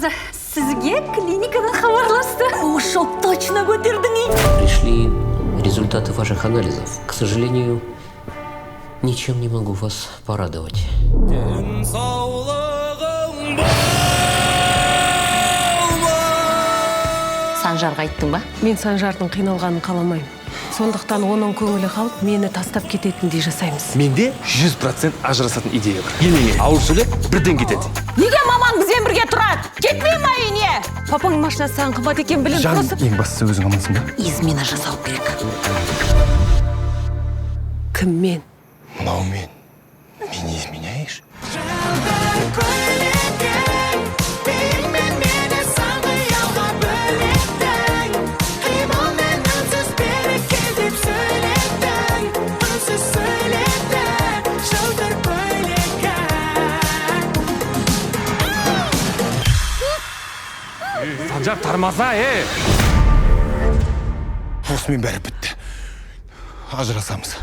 Тармаза, сізге клиникадан хабарласты. Ошо точно көтердің. Пришли результаты ваших анализов. К сожалению, ничем не могу вас порадовать. Санжарға айттың ба? Мен Санжардың қиналғанын қаламаймын. Сондықтан оның көңілі қалып, мені тастап кететіндей жасаймыз. Менде 100% ажырасатын идея бар. Енеңе ауыр сөйлеп, бірден кетеді. Неге мамаң бізбен бірге тұрады? Кетпей ма үйіне? Папаң машинасы саған қымбат екен біліп Жан, тұрсың. ең бастысы өзің амансың ба? Измена жасау керек. Кім мен? Мынау мен. Мені изменяешь? Санжар, Тармаза, Осымен бәрі бітті. Ажырасамыз.